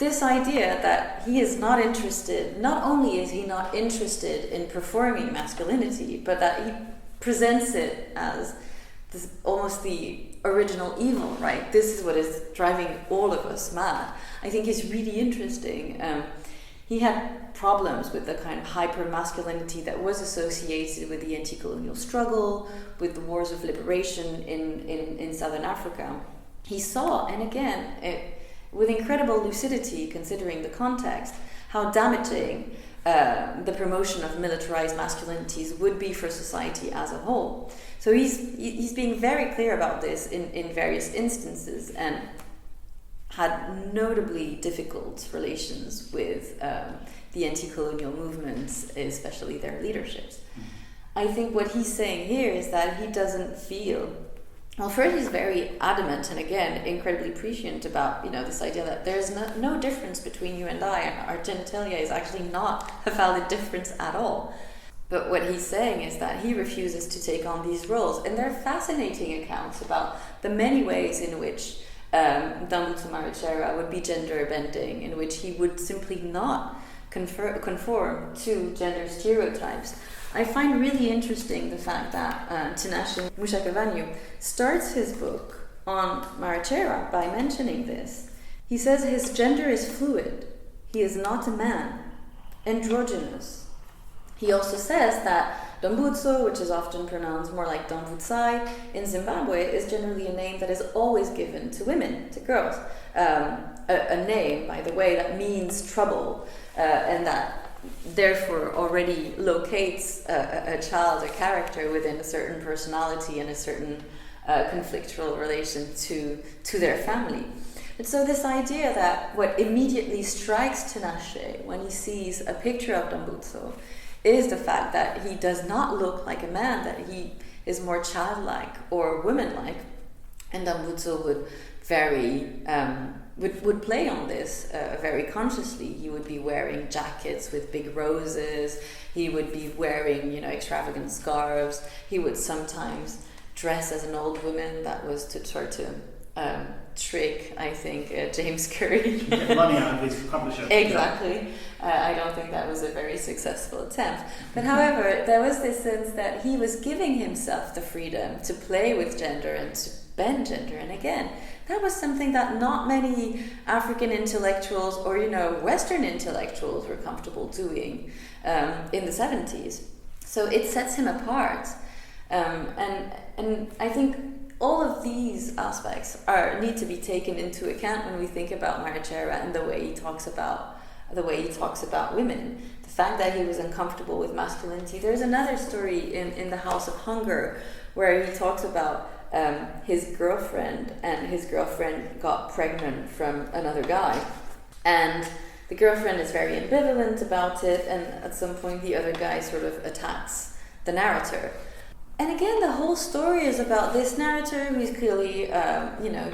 this idea that he is not interested, not only is he not interested in performing masculinity, but that he presents it as this, almost the original evil, right? This is what is driving all of us mad. I think is really interesting. He had problems with the kind of hypermasculinity that was associated with the anti-colonial struggle, with the wars of liberation in Southern Africa. He saw, and again, with incredible lucidity, considering the context, how damaging the promotion of militarized masculinities would be for society as a whole. So he's being very clear about this in various instances, and had notably difficult relations with the anti-colonial movements, especially their leaderships. I think what he's saying here is that he doesn't feel... Well, first he's very adamant and again incredibly prescient about this idea that there's no difference between you and I, and our genitalia is actually not a valid difference at all. But what he's saying is that he refuses to take on these roles, and they're fascinating accounts about the many ways in which Dambudzo Marechera would be gender bending, in which he would simply not conform to gender stereotypes. I find really interesting the fact that Tinashe Mushakavanyu starts his book on Marechera by mentioning this. He says his gender is fluid. He is not a man. Androgynous. He also says that Dambudzo, which is often pronounced more like Dambudzai, in Zimbabwe is generally a name that is always given to women, to girls. A name, by the way, that means trouble, and that therefore already locates a child, a character within a certain personality and a certain conflictual relation to their family. And so this idea that what immediately strikes Tinashe when he sees a picture of Dambudzo is the fact that he does not look like a man, that he is more childlike or womanlike, and Dambudzo would would play on this very consciously. He would be wearing jackets with big roses. He would be wearing, extravagant scarves. He would sometimes dress as an old woman. That was to try to trick, I think, James Curry. Get money out of his publisher. Exactly. I don't think that was a very successful attempt. But however, there was this sense that he was giving himself the freedom to play with gender and to bend gender. And again, that was something that not many African intellectuals or, Western intellectuals were comfortable doing in the 70s. So it sets him apart. And I think all of these aspects need to be taken into account when we think about Marechera and the way he talks about women. The fact that he was uncomfortable with masculinity. There's another story in The House of Hunger where he talks about his girlfriend, and his girlfriend got pregnant from another guy, and the girlfriend is very ambivalent about it, and at some point the other guy sort of attacks the narrator. And again, the whole story is about this narrator who's clearly,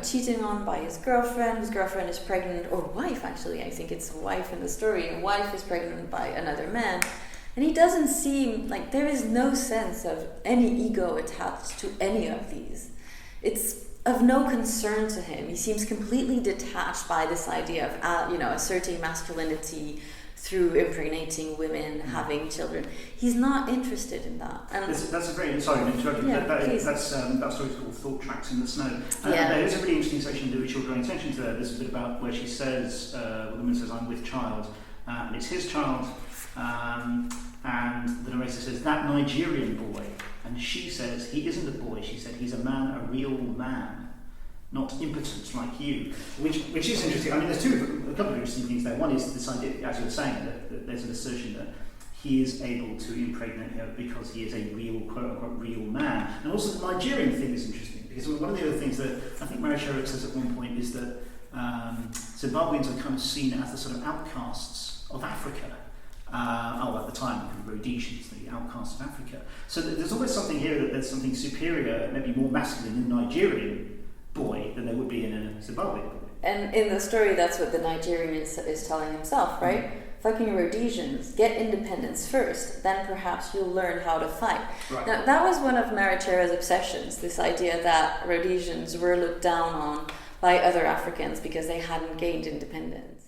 cheating on by his girlfriend, whose girlfriend is pregnant, or wife actually, I think it's a wife in the story. A wife is pregnant by another man. And he doesn't seem like there is no sense of any ego attached to any of these. It's of no concern to him. He seems completely detached by this idea of, asserting masculinity through impregnating women, having children. He's not interested in that. And that's a very, sorry to interrupt you, that story's called Thought Tracks in the Snow. There is a really interesting section which you'll draw attention to there. There's a bit about where she says, the woman says, I'm with child, and it's his child, and the narrator says, that Nigerian boy, and she says, he isn't a boy, she said, he's a man, a real man, not impotent like you, which is interesting. I mean, there's a couple of interesting things there. One is this idea, as you were saying, that there's an assertion that he is able to impregnate her because he is a real, quote-unquote, real man. And also the Nigerian thing is interesting, because one of the other things that I think Marechera says at one point is that Zimbabweans are kind of seen as the sort of outcasts of Africa. At the time, Rhodesians, the outcasts of Africa. So there's always something here that there's something superior, maybe more masculine in a Nigerian boy than there would be in a Zimbabwean boy. And in the story, that's what the Nigerian is telling himself, right? Mm-hmm. Fucking Rhodesians, get independence first, then perhaps you'll learn how to fight. Right. Now, that was one of Marechera's obsessions, this idea that Rhodesians were looked down on by other Africans because they hadn't gained independence.